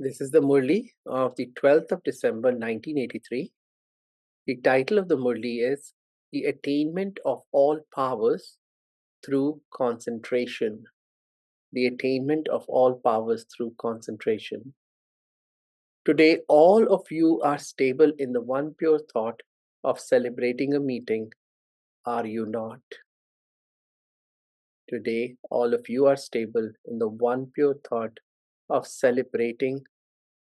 This is the Murli of the 12th of December 1983. The title of the Murli is The Attainment of All Powers Through Concentration. The Attainment of All Powers Through Concentration. Today, all of you are stable in the one pure thought of celebrating a meeting, are you not? Today, all of you are stable in the one pure thought of celebrating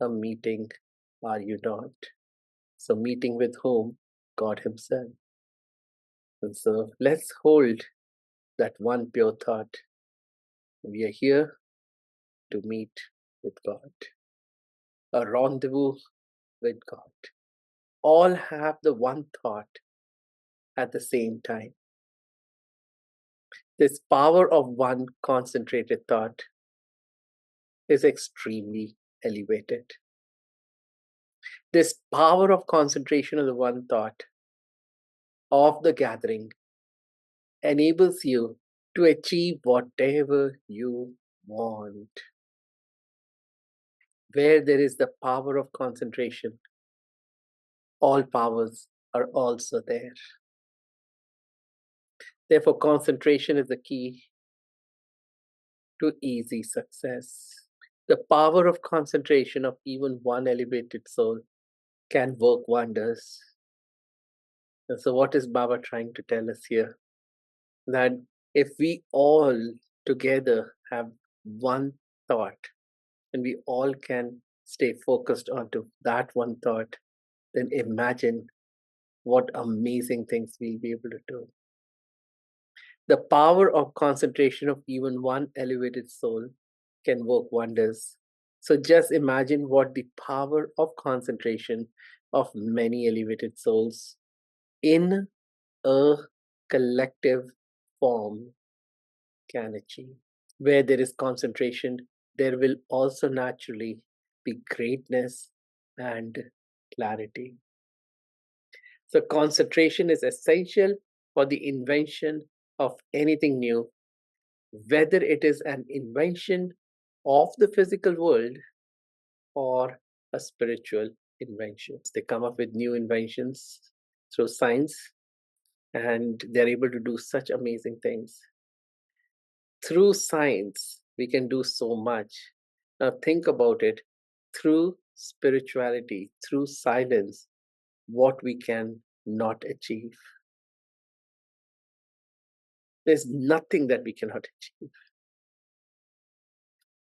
a meeting, are you not? So, meeting with whom? God Himself. And so, let's hold that one pure thought. We are here to meet with God, a rendezvous with God. All have the one thought at the same time. This power of one concentrated thought is extremely elevated. This power of concentration of the one thought of the gathering enables you to achieve whatever you want. Where there is the power of concentration, all powers are also there. Therefore, concentration is the key to easy success. The power of concentration of even one elevated soul can work wonders. And so, what is Baba trying to tell us here? That if we all together have one thought and we all can stay focused onto that one thought, then imagine what amazing things we'll be able to do. The power of concentration of even one elevated soul can work wonders. So just imagine what the power of concentration of many elevated souls in a collective form can achieve. Where there is concentration, there will also naturally be greatness and clarity. So concentration is essential for the invention of anything new, whether it is an invention of the physical world or a spiritual invention. They come up with new inventions through science and they're able to do such amazing things. Through science, we can do so much. Now think about it, through spirituality, through silence, what we can not achieve. There's nothing that we cannot achieve.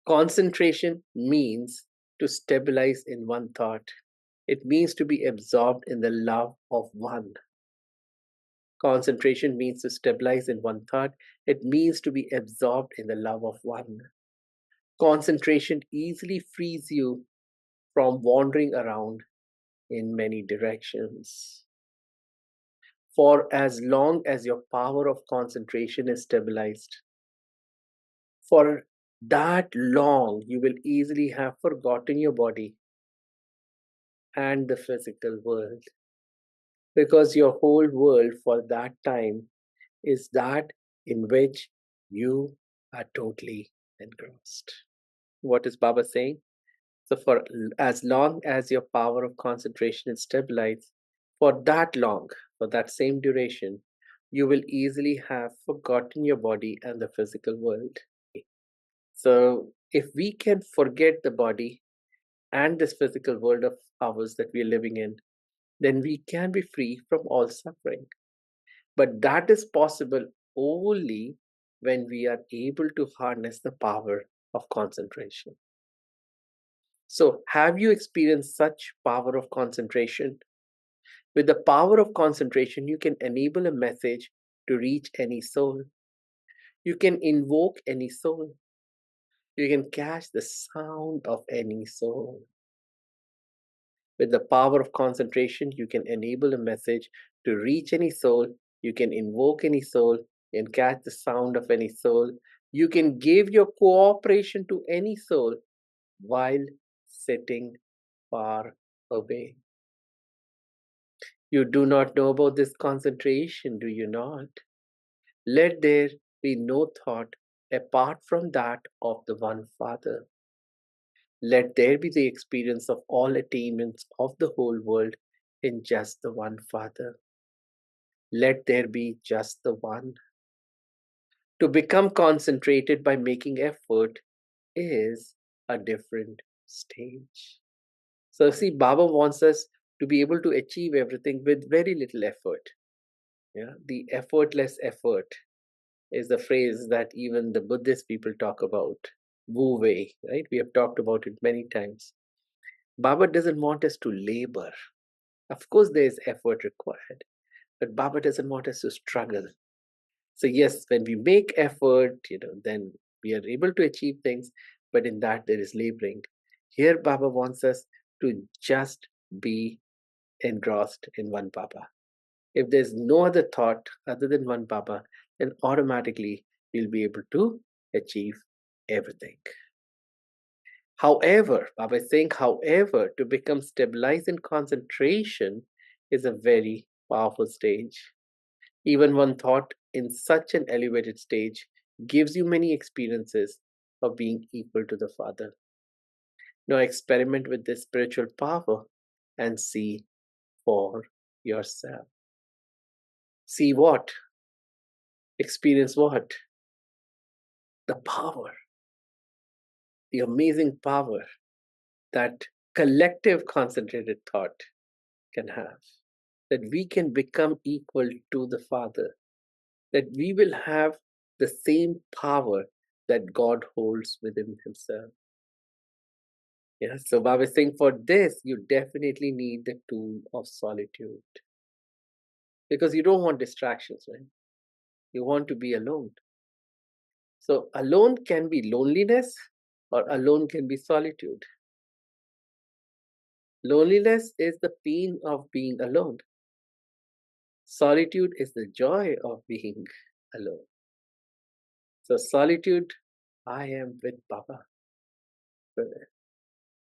Concentration means to stabilize in one thought. It means to be absorbed in the love of one. Concentration means to stabilize in one thought. It means to be absorbed in the love of one. Concentration easily frees you from wandering around in many directions. For as long as your power of concentration is stabilized, for that long you will easily have forgotten your body and the physical world, because your whole world for that time is that in which you are totally engrossed. What is Baba saying? So for as long as your power of concentration is stabilized, for that long, for that same duration, you will easily have forgotten your body and the physical world. So if we can forget the body and this physical world of ours that we are living in, then we can be free from all suffering. But that is possible only when we are able to harness the power of concentration. So, have you experienced such power of concentration? With the power of concentration, you can enable a message to reach any soul. You can invoke any soul. You can catch the sound of any soul. With the power of concentration, you can enable a message to reach any soul. You can invoke any soul and catch the sound of any soul. You can give your cooperation to any soul while sitting far away. You do not know about this concentration, do you not? Let there be no thought apart from that of the one Father. Let there be the experience of all attainments of the whole world in just the one Father. Let there be just the one. To become concentrated by making effort is a different stage. So, see, Baba wants us to be able to achieve everything with very little effort. Yeah, the effortless effort is the phrase that even the Buddhist people talk about. Wu Wei, right? We have talked about it many times. Baba doesn't want us to labor. Of course, there is effort required, but Baba doesn't want us to struggle. So yes, when we make effort, then we are able to achieve things, but in that there is laboring. Here, Baba wants us to just be engrossed in one Baba. If there's no other thought other than one Baba, then automatically you'll be able to achieve everything. However, Baba is saying, however, to become stabilized in concentration is a very powerful stage. Even one thought in such an elevated stage gives you many experiences of being equal to the Father. Now experiment with this spiritual power and see for yourself. See what? Experience what? The power, the amazing power that collective concentrated thought can have. That we can become equal to the Father. That we will have the same power that God holds within Himself. Yeah, so Baba is saying for this, you definitely need the tool of solitude. Because you don't want distractions, right? You want to be alone. So alone can be loneliness or alone can be solitude. Loneliness is the pain of being alone. Solitude is the joy of being alone. So solitude, I am with Baba.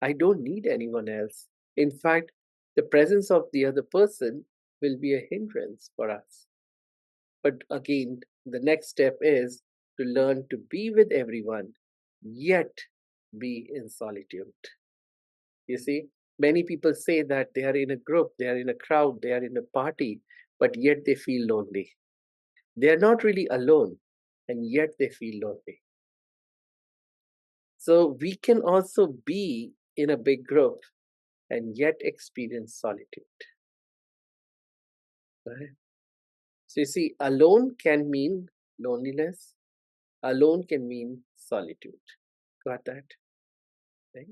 I don't need anyone else. In fact, the presence of the other person will be a hindrance for us. But again, the next step is to learn to be with everyone, yet be in solitude. You see, many people say that they are in a group, they are in a crowd, they are in a party, but yet they feel lonely. They are not really alone, and yet they feel lonely. So we can also be in a big group and yet experience solitude. Right? So you see, alone can mean loneliness, alone can mean solitude. Got that? Right?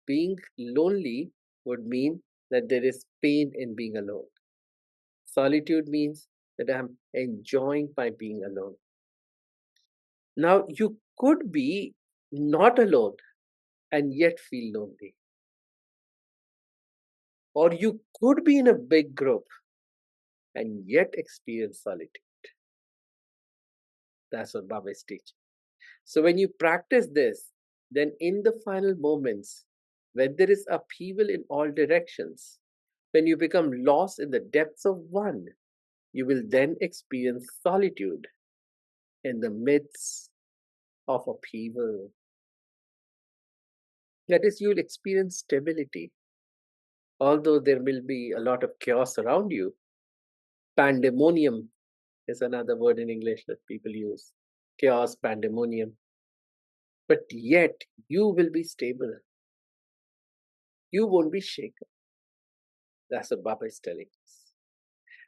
Being lonely would mean that there is pain in being alone. Solitude means that I'm enjoying my being alone. Now, you could be not alone and yet feel lonely. Or you could be in a big group and yet experience solitude. That's what Baba is teaching. So when you practice this, then in the final moments, when there is upheaval in all directions, when you become lost in the depths of one, you will then experience solitude in the midst of upheaval. That is, you will experience stability. Although there will be a lot of chaos around you, pandemonium is another word in English that people use. Chaos, pandemonium. But yet you will be stable. You won't be shaken. That's what Baba is telling us.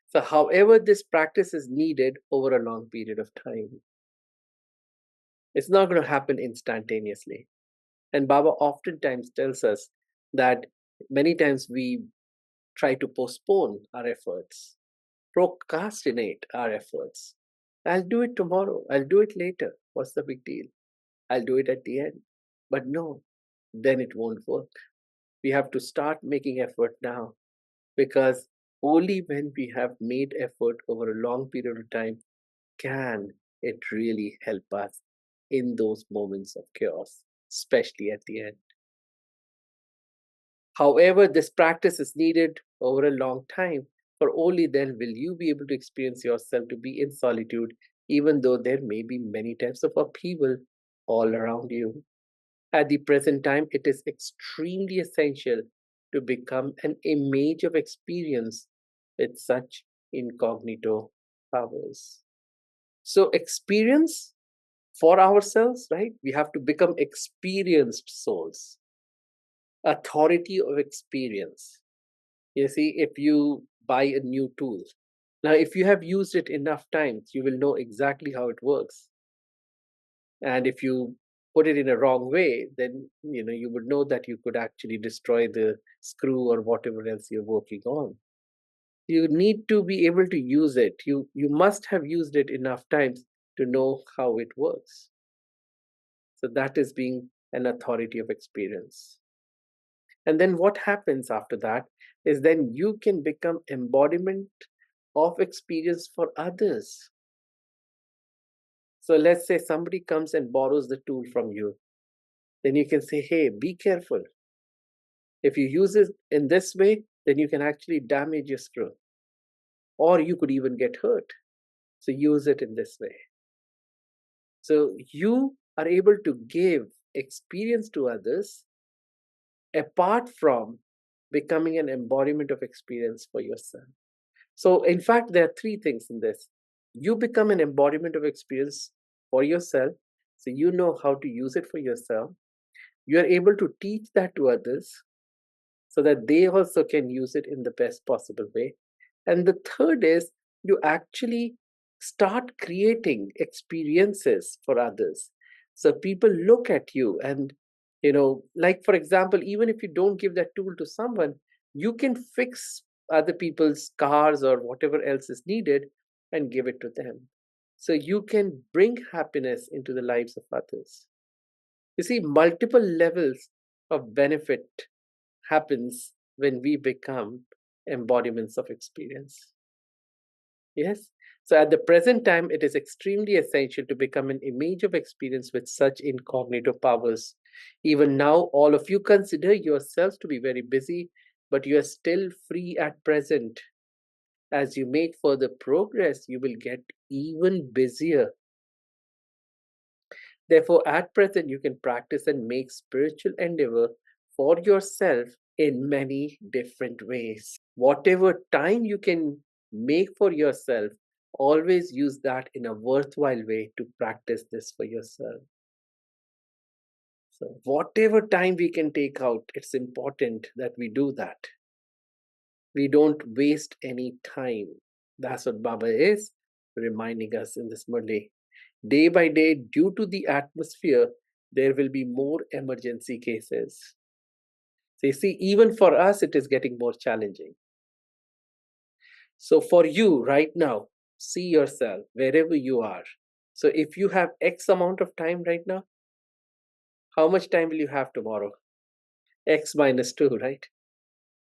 So, however, this practice is needed over a long period of time. It's not going to happen instantaneously. And Baba oftentimes tells us that many times we try to postpone our efforts, procrastinate our efforts. I'll do it tomorrow. I'll do it later. What's the big deal? I'll do it at the end. But no, then it won't work. We have to start making effort now because only when we have made effort over a long period of time can it really help us in those moments of chaos, especially at the end. However, this practice is needed over a long time, for only then will you be able to experience yourself to be in solitude, even though there may be many types of upheaval all around you. At the present time, it is extremely essential to become an image of experience with such incognito powers. So, experience for ourselves, right? We have to become experienced souls, authority of experience. You see, if you buy a new tool, now if you have used it enough times, you will know exactly how it works. And if you put it in a wrong way, then you would know that you could actually destroy the screw or whatever else you're working on. You need to be able to use it. You must have used it enough times to know how it works. So that is being an authority of experience. And then what happens after that is then you can become embodiment of experience for others. So let's say somebody comes and borrows the tool from you. Then you can say, hey, be careful. If you use it in this way, then you can actually damage your screw. Or you could even get hurt. So use it in this way. So you are able to give experience to others apart from becoming an embodiment of experience for yourself. So, in fact, there are three things in this. You become an embodiment of experience for yourself, so you know how to use it for yourself. You are able to teach that to others so that they also can use it in the best possible way. And the third is you actually start creating experiences for others. So people look at you and, like for example, even if you don't give that tool to someone, you can fix other people's cars or whatever else is needed and give it to them. So you can bring happiness into the lives of others. You see, multiple levels of benefit happens when we become embodiments of experience. Yes. So at the present time, it is extremely essential to become an image of experience with such incognito powers. Even now, all of you consider yourselves to be very busy, but you are still free at present. As you make further progress, you will get even busier. Therefore, at present, you can practice and make spiritual endeavor for yourself in many different ways. Whatever time you can make for yourself, always use that in a worthwhile way to practice this for yourself. So, whatever time we can take out, it's important that we do that. We don't waste any time. That's what Baba is reminding us in this Murli. Day by day, due to the atmosphere, there will be more emergency cases. So you see, even for us, it is getting more challenging. So for you right now, see yourself wherever you are. So if you have X amount of time right now, how much time will you have tomorrow? X minus 2, right?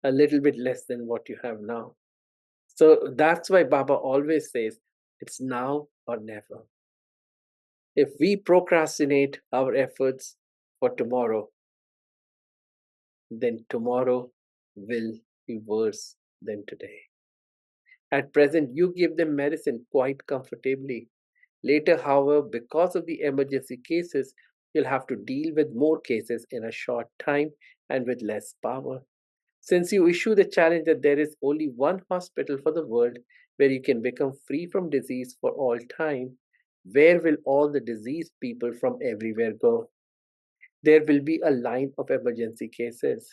A little bit less than what you have now. So that's why Baba always says it's now or never. If we procrastinate our efforts for tomorrow, then tomorrow will be worse than today. At present, you give them medicine quite comfortably. Later, however, because of the emergency cases, you'll have to deal with more cases in a short time and with less power. Since you issue the challenge that there is only one hospital for the world where you can become free from disease for all time, where will all the diseased people from everywhere go? There will be a line of emergency cases.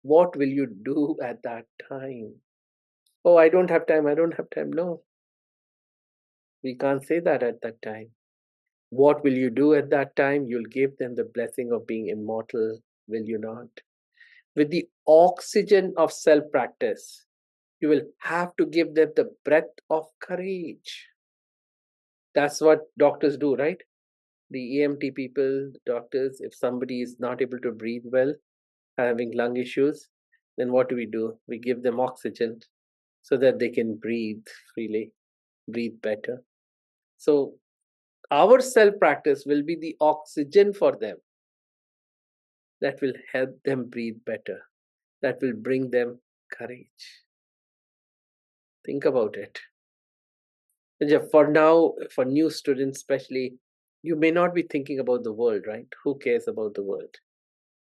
What will you do at that time? Oh, I don't have time. I don't have time. No, we can't say that at that time. What will you do at that time? You'll give them the blessing of being immortal, will you not? With the oxygen of self practice, you will have to give them the breath of courage. That's what doctors do, right? The EMT people, the doctors, if somebody is not able to breathe well, having lung issues, then what do? We give them oxygen so that they can breathe freely, breathe better. So, our self practice will be the oxygen for them that will help them breathe better, that will bring them courage. Think about it. For now, for new students especially, You may not be thinking about the world, right? Who cares about the world?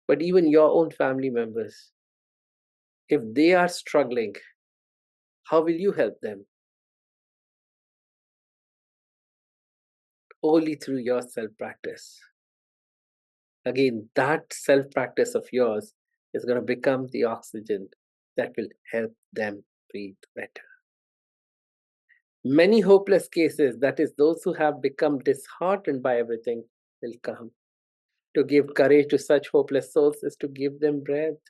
But even your own family members, if they are struggling, how will you help them? Only through your self practice. Again, that self practice of yours is going to become the oxygen that will help them breathe better. Many hopeless cases, that is, those who have become disheartened by everything, will come. To give courage to such hopeless souls is to give them breath.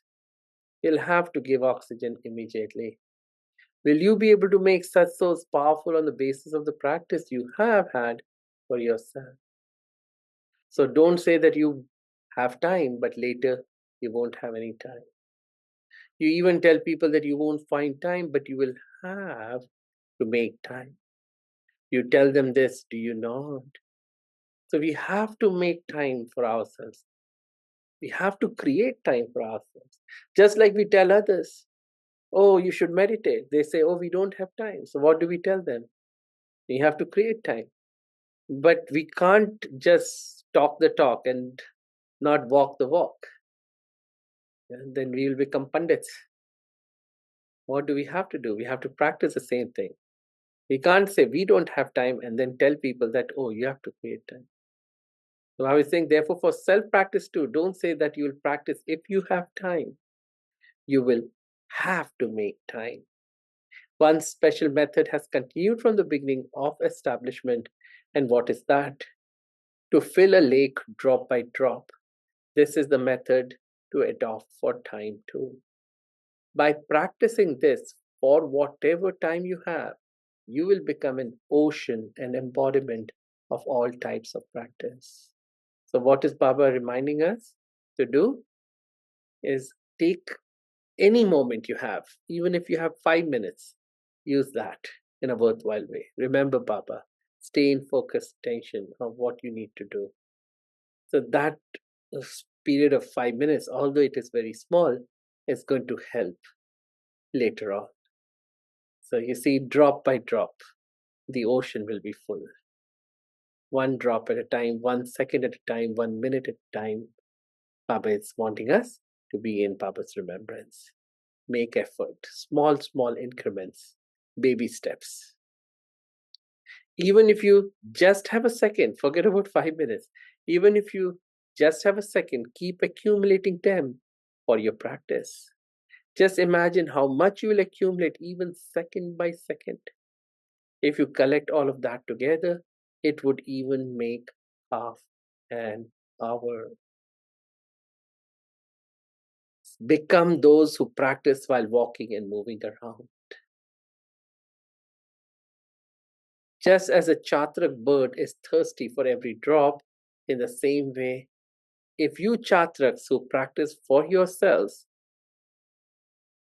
You'll have to give oxygen immediately. Will you be able to make such souls powerful on the basis of the practice you have had for yourself? So don't say that you have time, but later you won't have any time. You even tell people that you won't find time, but you will have to make time. You tell them this, do you not? So we have to make time for ourselves. We have to create time for ourselves. Just like we tell others, oh, you should meditate. They say, oh, we don't have time. So what do we tell them? We have to create time. But we can't just talk the talk and not walk the walk. And then we will become pundits. What do we have to do? We have to practice the same thing. We can't say we don't have time and then tell people that, oh, you have to create time. So I was saying, therefore, for self practice too, don't say that you will practice if you have time. You will have to make time. One special method has continued from the beginning of establishment. And what is that? To fill a lake drop by drop. This is the method to adopt for time too. By practicing this for whatever time you have, you will become an ocean, an embodiment of all types of practice. So, what is Baba reminding us to do? Is take any moment you have, even if you have 5 minutes, use that in a worthwhile way. Remember Baba, stay in focused attention of what you need to do. So, that period of 5 minutes, although it is very small, is going to help later on. So you see, drop by drop, the ocean will be full. One drop at a time, 1 second at a time, 1 minute at a time. Baba is wanting us to be in Baba's remembrance. Make effort, small, small increments, baby steps. Even if you just have a second, forget about 5 minutes. Even if you just have a second, keep accumulating them for your practice. Just imagine how much you will accumulate even second by second. If you collect all of that together, it would even make half an hour. Become those who practice while walking and moving around. Just as a chatrak bird is thirsty for every drop, in the same way, if you chatraks who practice for yourselves,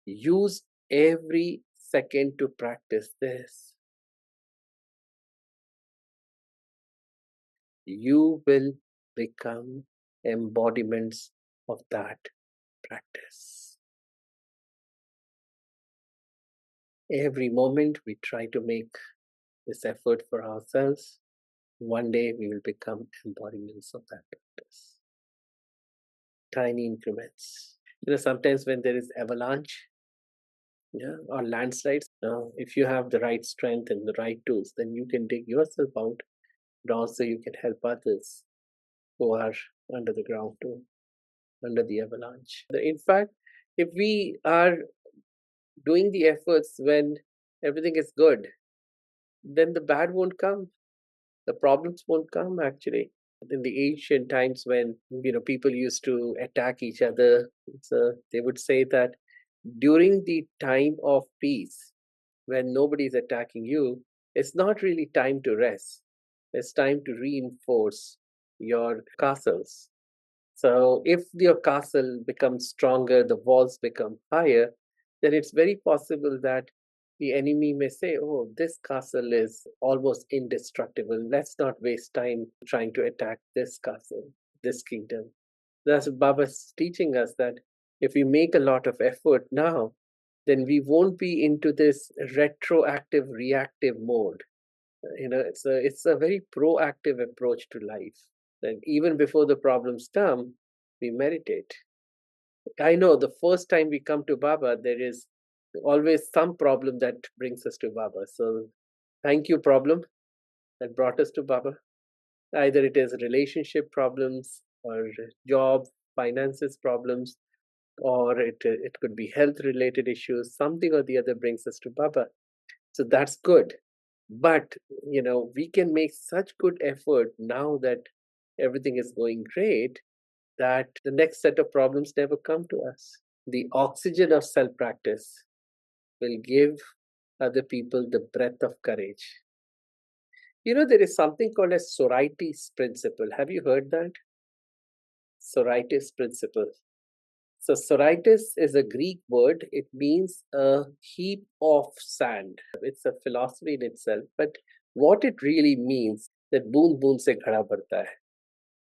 use every second to practice this, you will become embodiments of that practice. Every moment we try to make this effort for ourselves, one day we will become embodiments of that practice. Tiny increments. Sometimes when there is avalanche, or landslides, if you have the right strength and the right tools, then you can dig yourself out, but also you can help others who are under the ground too, under the avalanche. In fact, if we are doing the efforts when everything is good, then the bad won't come. The problems won't come actually. In the ancient times when people used to attack each other, so they would say that during the time of peace, when nobody is attacking you, it's not really time to rest. It's time to reinforce your castles. So if your castle becomes stronger, the walls become higher, then it's very possible that the enemy may say, oh, this castle is almost indestructible. Let's not waste time trying to attack this castle, this kingdom. That's what Baba's teaching us, that if we make a lot of effort now, then we won't be into this retroactive, reactive mode. It's a very proactive approach to life. That even before the problems come, we meditate. I know the first time we come to Baba, there is always some problem that brings us to Baba. So thank you, problem that brought us to Baba. Either it is relationship problems or job, finances problems, or it could be health related issues. Something or the other brings us to Baba. So that's good. But we can make such good effort now that everything is going great that the next set of problems never come to us. The oxygen of self practice will give other people the breath of courage. There is something called a Sorites principle. Have you heard that? Sorites principle. So, Sorites is a Greek word. It means a heap of sand. It's a philosophy in itself. But what it really means, that boon boon se ghada badta hai.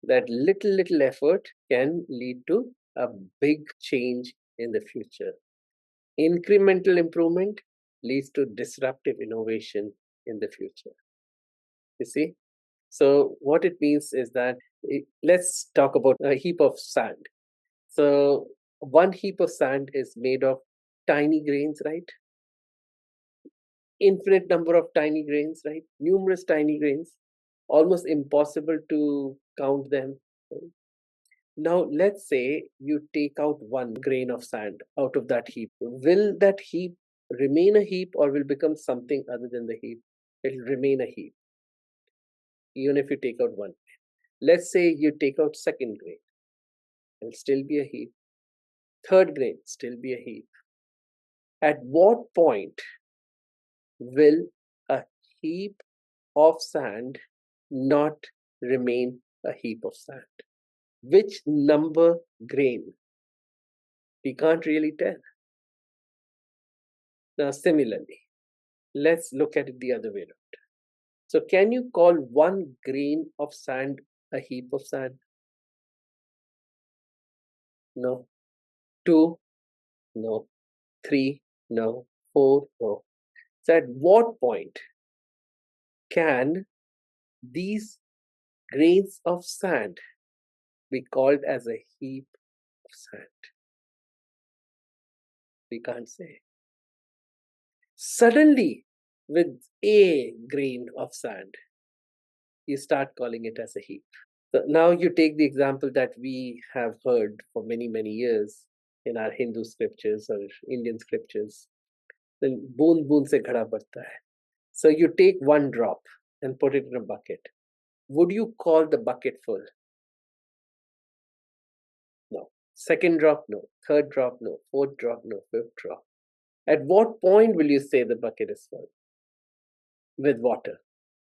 That little effort can lead to a big change in the future. Incremental improvement leads to disruptive innovation in the future. You see? So, what it means is that let's talk about a heap of sand. So, one heap of sand is made of tiny grains, right? Infinite number of tiny grains, right? Numerous tiny grains, almost impossible to count them. Right? Now, let's say you take out one grain of sand out of that heap. Will that heap remain a heap or will become something other than the heap? It will remain a heap, even if you take out one. Let's say you take out second grain, it'll still be a heap. Third grain, still be a heap. At what point will a heap of sand not remain a heap of sand? Which number grain? We can't really tell. Now, similarly, let's look at it the other way around. So, can you call one grain of sand a heap of sand? No. Two? No. Three? No. Four? No. So, at what point can these grains of sand be called as a heap of sand? We can't say. Suddenly, with a grain of sand, you start calling it as a heap. So now you take the example that we have heard for many years in our Hindu scriptures or Indian scriptures. Then boon boon se ghada badta hai. So you take one drop and put it in a bucket. Would you call the bucket full? No. Second drop, no. Third drop, no. Fourth drop, no. Fifth drop. At what point will you say the bucket is full? With water.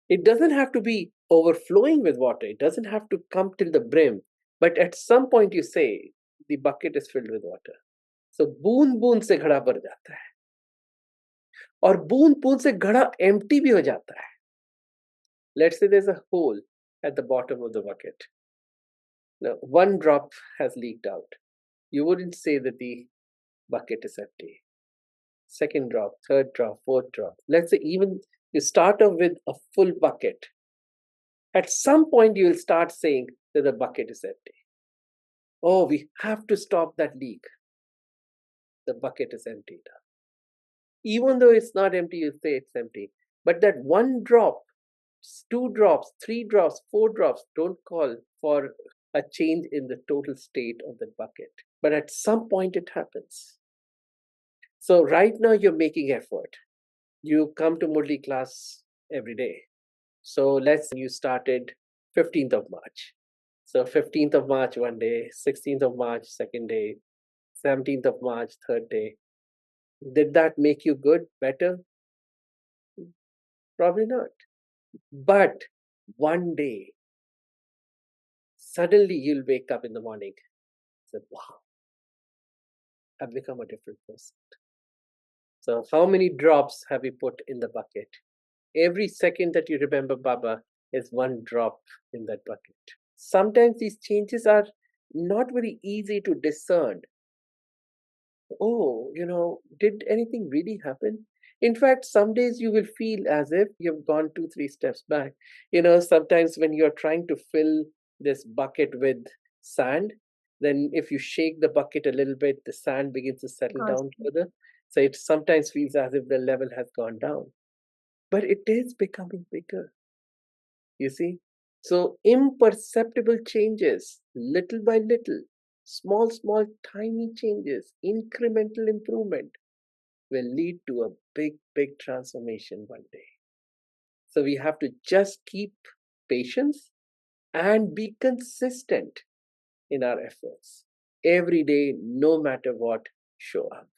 It doesn't have to be overflowing with water. It doesn't have to come till the brim. But at some point you say the bucket is filled with water. So बूंद बूंद से घड़ा भर जाता है और बूंद बूंद से घड़ा empty भी हो जाता है. Let's say there's a hole at the bottom of the bucket. Now, one drop has leaked out. You wouldn't say that the bucket is empty. Second drop, third drop, fourth drop. Let's say even you start off with a full bucket. At some point, you will start saying that the bucket is empty. Oh, we have to stop that leak. The bucket is empty now. Even though it's not empty, you say it's empty. But that one drop, two drops, three drops, four drops don't call for a change in the total state of the bucket. But at some point, it happens. So right now, you're making effort. You come to Murli class every day. So let's say you started 15th of March. So 15th of March, one day, 16th of March, second day, 17th of March, third day. Did that make you good, better? Probably not. But one day, suddenly you'll wake up in the morning and say, wow, I've become a different person. So how many drops have you put in the bucket? Every second that you remember Baba is one drop in that bucket. Sometimes these changes are not very easy to discern. Oh, did anything really happen? In fact, some days you will feel as if you've gone 2, 3 steps back. Sometimes when you're trying to fill this bucket with sand, then if you shake the bucket a little bit, the sand begins to settle down Awesome. further. So it sometimes feels as if the level has gone down. But it is becoming bigger, you see. So imperceptible changes, little by little, small, tiny changes, incremental improvement will lead to a big transformation one day. So we have to just keep patience and be consistent in our efforts. Every day, no matter what, show up.